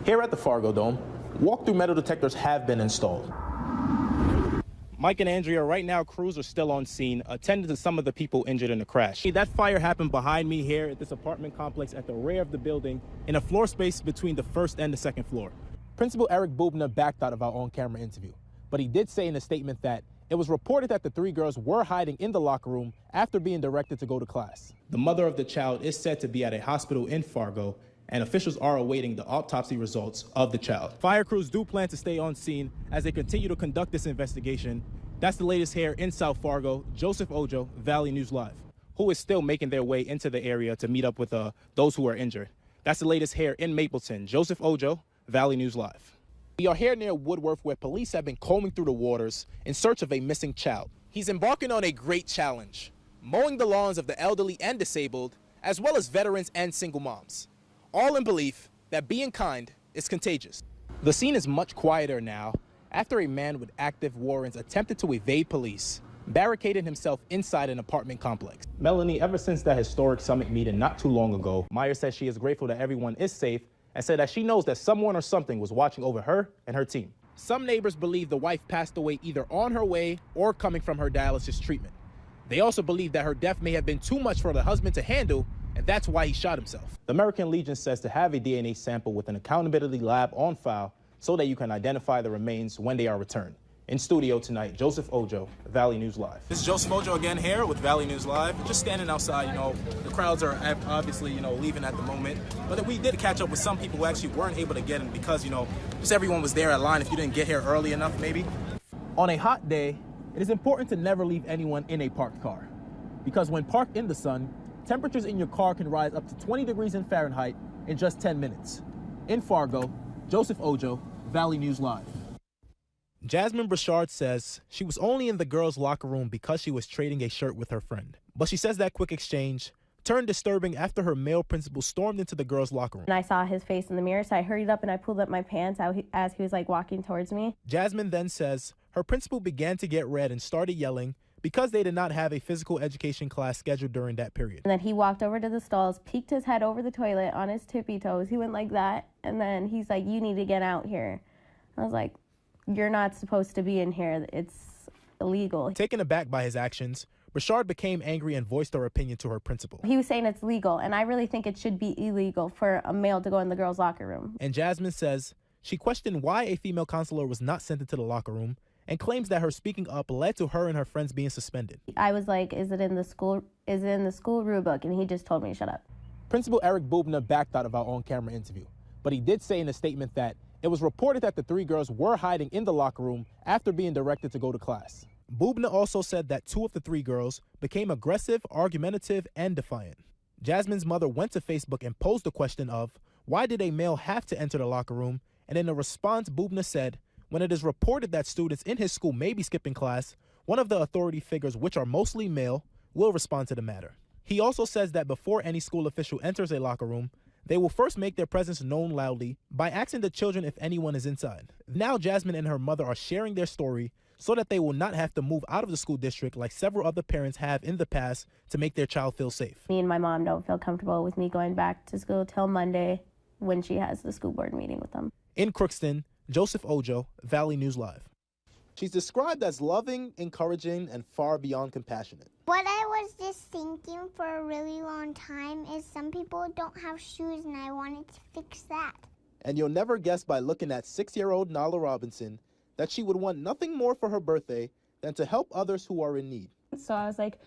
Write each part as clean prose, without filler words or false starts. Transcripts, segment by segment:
Here at the Fargo Dome, walk-through metal detectors have been installed. Mike and Andrea, right now, crews are still on scene, attending to some of the people injured in the crash. That fire happened behind me here at this apartment complex at the rear of the building in a floor space between the first and the second floor. Principal Eric Bubna backed out of our on-camera interview, but he did say in a statement that it was reported that the three girls were hiding in the locker room after being directed to go to class. The mother of the child is said to be at a hospital in Fargo, and officials are awaiting the autopsy results of the child. Fire crews do plan to stay on scene as they continue to conduct this investigation. That's the latest here in South Fargo. Joseph Ojo, Valley News Live, who is still making their way into the area to meet up with those who are injured. That's the latest here in Mapleton. Joseph Ojo, Valley News Live. We are here near Woodworth, where police have been combing through the waters in search of a missing child. He's embarking on a great challenge, mowing the lawns of the elderly and disabled, as well as veterans and single moms, all in belief that being kind is contagious. The scene is much quieter now after a man with active warrants attempted to evade police, barricading himself inside an apartment complex. Melanie, ever since that historic summit meeting not too long ago, Myers says she is grateful that everyone is safe and said that she knows that someone or something was watching over her and her team. Some neighbors believe the wife passed away either on her way or coming from her dialysis treatment. They also believe that her death may have been too much for the husband to handle, and that's why he shot himself. The American Legion says to have a DNA sample with an accountability lab on file so that you can identify the remains when they are returned. In studio tonight, Joseph Ojo, Valley News Live. This is Joseph Ojo again here with Valley News Live. Just standing outside, the crowds are obviously, leaving at the moment. But we did catch up with some people who actually weren't able to get in because, just everyone was there at line if you didn't get here early enough, maybe. On a hot day, it is important to never leave anyone in a parked car, because when parked in the sun, temperatures in your car can rise up to 20 degrees in Fahrenheit in just 10 minutes. In Fargo, Joseph Ojo, Valley News Live. Jasmine Brashard says she was only in the girls' locker room because she was trading a shirt with her friend. But she says that quick exchange turned disturbing after her male principal stormed into the girls' locker room. And I saw his face in the mirror, so I hurried up and I pulled up my pants as he was walking towards me. Jasmine then says her principal began to get red and started yelling because they did not have a physical education class scheduled during that period. And then he walked over to the stalls, peeked his head over the toilet on his tippy toes. He went like that, and then he's like, "You need to get out here." I was like, "You're not supposed to be in here. It's illegal." Taken aback by his actions, Brashard became angry and voiced her opinion to her principal. He was saying it's legal, and I really think it should be illegal for a male to go in the girls' locker room. And Jasmine says she questioned why a female counselor was not sent into the locker room and claims that her speaking up led to her and her friends being suspended. I was like, is it in the school rule book? And he just told me to shut up. Principal Eric Bubna backed out of our on-camera interview, but he did say in a statement that it was reported that the three girls were hiding in the locker room after being directed to go to class. Bubna also said that two of the three girls became aggressive, argumentative, and defiant. Jasmine's mother went to Facebook and posed the question of, why did a male have to enter the locker room? And in a response, Bubna said, when it is reported that students in his school may be skipping class, one of the authority figures, which are mostly male, will respond to the matter. He also says that before any school official enters a locker room, they will first make their presence known loudly by asking the children if anyone is inside. Now Jasmine and her mother are sharing their story so that they will not have to move out of the school district like several other parents have in the past to make their child feel safe. Me and my mom don't feel comfortable with me going back to school till Monday when she has the school board meeting with them. In Crookston, Joseph Ojo, Valley News Live. She's described as loving, encouraging, and far beyond compassionate. What I was just thinking for a really long time is some people don't have shoes, and I wanted to fix that. And you'll never guess by looking at 6-year-old Nala Robinson that she would want nothing more for her birthday than to help others who are in need. So I was like,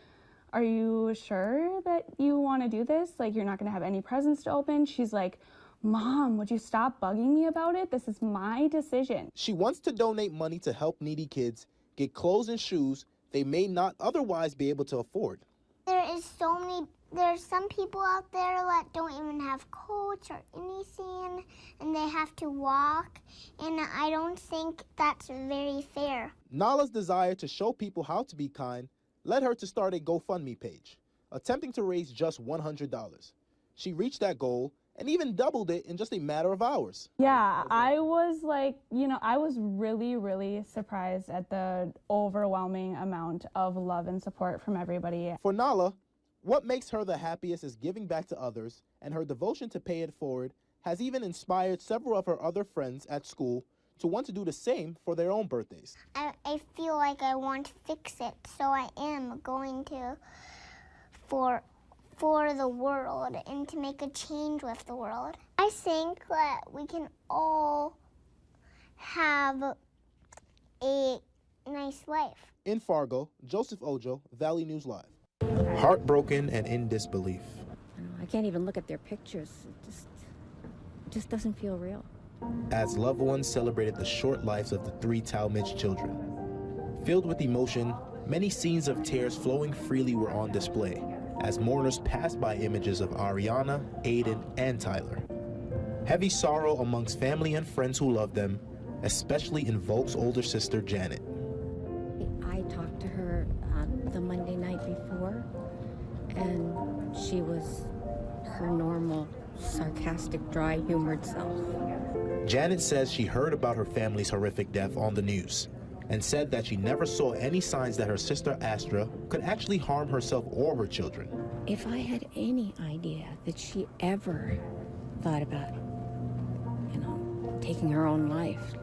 are you sure that you want to do this? Like, you're not going to have any presents to open? She's like, Mom, would you stop bugging me about it? This is my decision. She wants to donate money to help needy kids get clothes and shoes they may not otherwise be able to afford. There's some people out there that don't even have coats or anything, and they have to walk, and I don't think that's very fair. Nala's desire to show people how to be kind led her to start a GoFundMe page, attempting to raise just $100. She reached that goal and even doubled it in just a matter of hours. Yeah, I was like, I was really, really surprised at the overwhelming amount of love and support from everybody. For Nala, what makes her the happiest is giving back to others, and her devotion to pay it forward has even inspired several of her other friends at school to want to do the same for their own birthdays. I feel like I want to fix it, so I am going to for the world and to make a change with the world. I think that we can all have a nice life. In Fargo, Joseph Ojo, Valley News Live. Heartbroken and in disbelief. I can't even look at their pictures. It just doesn't feel real. As loved ones celebrated the short lives of the 3 Talmadge children. Filled with emotion, many scenes of tears flowing freely were on display as mourners passed by images of Ariana, Aiden, and Tyler. Heavy sorrow amongst family and friends who loved them, especially in Volk's older sister, Janet. I talked to her the Monday night before, and she was her normal, sarcastic, dry-humored self. Janet says she heard about her family's horrific death on the news and said that she never saw any signs that her sister Astra could actually harm herself or her children. If I had any idea that she ever thought about, taking her own life,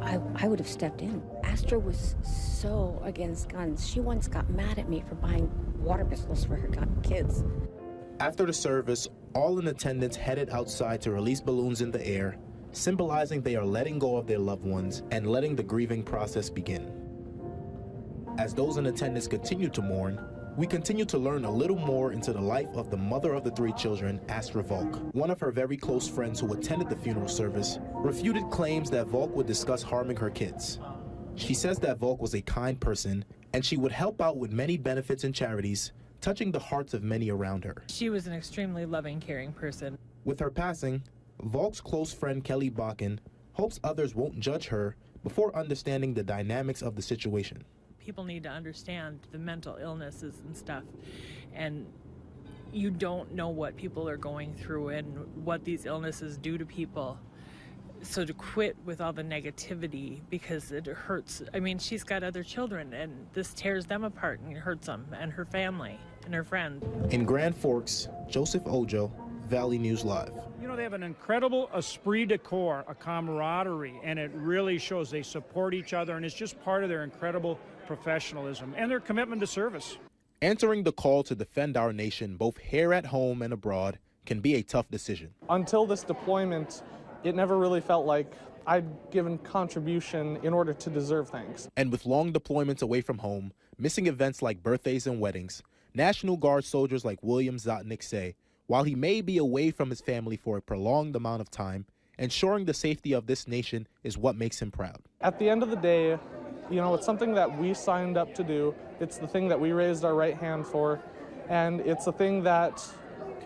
I would have stepped in. Astra was so against guns. She once got mad at me for buying water pistols for her kids. After the service, all in attendance headed outside to release balloons in the air, symbolizing they are letting go of their loved ones and letting the grieving process begin. As those in attendance continue to mourn, we continue to learn a little more into the life of the mother of the 3 children, Astra Volk. One of her very close friends who attended the funeral service refuted claims that Volk would discuss harming her kids. She says that Volk was a kind person and she would help out with many benefits and charities, touching the hearts of many around her. She was an extremely loving, caring person. With her passing, Volk's close friend Kelly Bakken hopes others won't judge her before understanding the dynamics of the situation. People need to understand the mental illnesses and stuff, and you don't know what people are going through and what these illnesses do to people. So to quit with all the negativity because it hurts. I mean, she's got other children and this tears them apart and it hurts them and her family and her friends. In Grand Forks, Joseph Ojo, Valley News Live. They have an incredible esprit de corps, a camaraderie, and it really shows they support each other, and it's just part of their incredible professionalism and their commitment to service. Answering the call to defend our nation, both here at home and abroad, can be a tough decision. Until this deployment, it never really felt like I'd given contribution in order to deserve things. And with long deployments away from home, missing events like birthdays and weddings, National Guard soldiers like William Zotnik say, while he may be away from his family for a prolonged amount of time, ensuring the safety of this nation is what makes him proud. At the end of the day, it's something that we signed up to do. It's the thing that we raised our right hand for, and it's a thing that,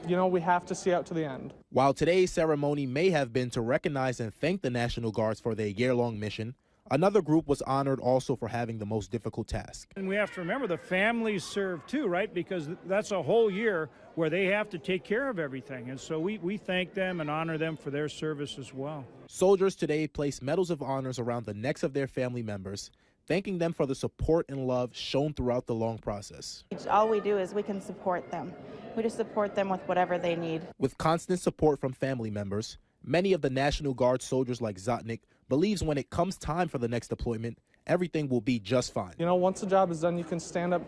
we have to see out to the end. While today's ceremony may have been to recognize and thank the National Guards for their year-long mission, another group was honored also for having the most difficult task. And we have to remember the families serve too, right? Because that's a whole year where they have to take care of everything. And so we thank them and honor them for their service as well. Soldiers today place medals of honors around the necks of their family members, thanking them for the support and love shown throughout the long process. All we do is we can support them. We just support them with whatever they need. With constant support from family members, many of the National Guard soldiers like Zotnik believes when it comes time for the next deployment, everything will be just fine. Once the job is done, you can stand up,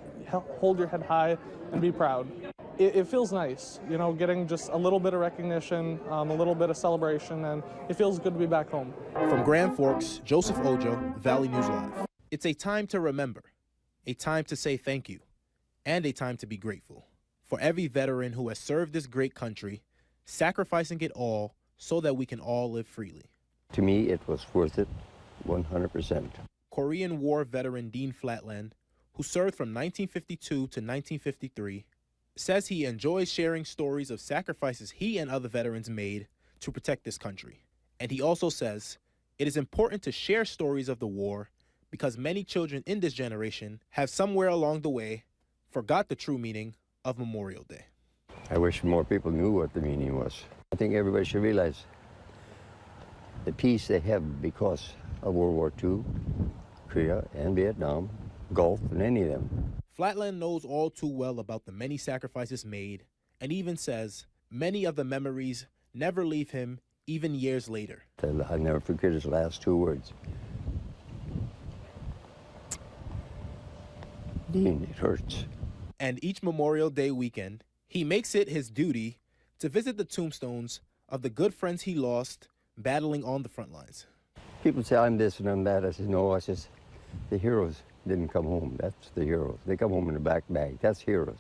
hold your head high, and be proud. It feels nice, getting just a little bit of recognition, a little bit of celebration, and it feels good to be back home. From Grand Forks, Joseph Ojo, Valley News Live. It's a time to remember, a time to say thank you, and a time to be grateful for every veteran who has served this great country, sacrificing it all so that we can all live freely. To me, it was worth it, 100%. Korean War veteran Dean Flatland, who served from 1952 to 1953, says he enjoys sharing stories of sacrifices he and other veterans made to protect this country. And he also says it is important to share stories of the war because many children in this generation have somewhere along the way forgot the true meaning of Memorial Day. I wish more people knew what the meaning was. I think everybody should realize the peace they have because of World War II, Korea and Vietnam, Gulf, and any of them. Flatland knows all too well about the many sacrifices made and even says many of the memories never leave him even years later. I'll never forget his last two words. Dean, it hurts. And each Memorial Day weekend, he makes it his duty to visit the tombstones of the good friends he lost battling on the front lines. People say I'm this and I'm that. I said, no, I says, the heroes didn't come home. That's the heroes. They come home in a back bag. That's heroes.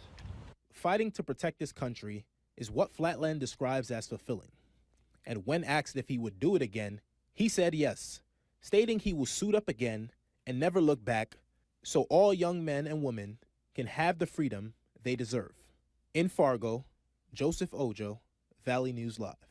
Fighting to protect this country is what Flatland describes as fulfilling. And when asked if he would do it again, he said yes, stating he will suit up again and never look back so all young men and women can have the freedom they deserve. In Fargo, Joseph Ojo, Valley News Live.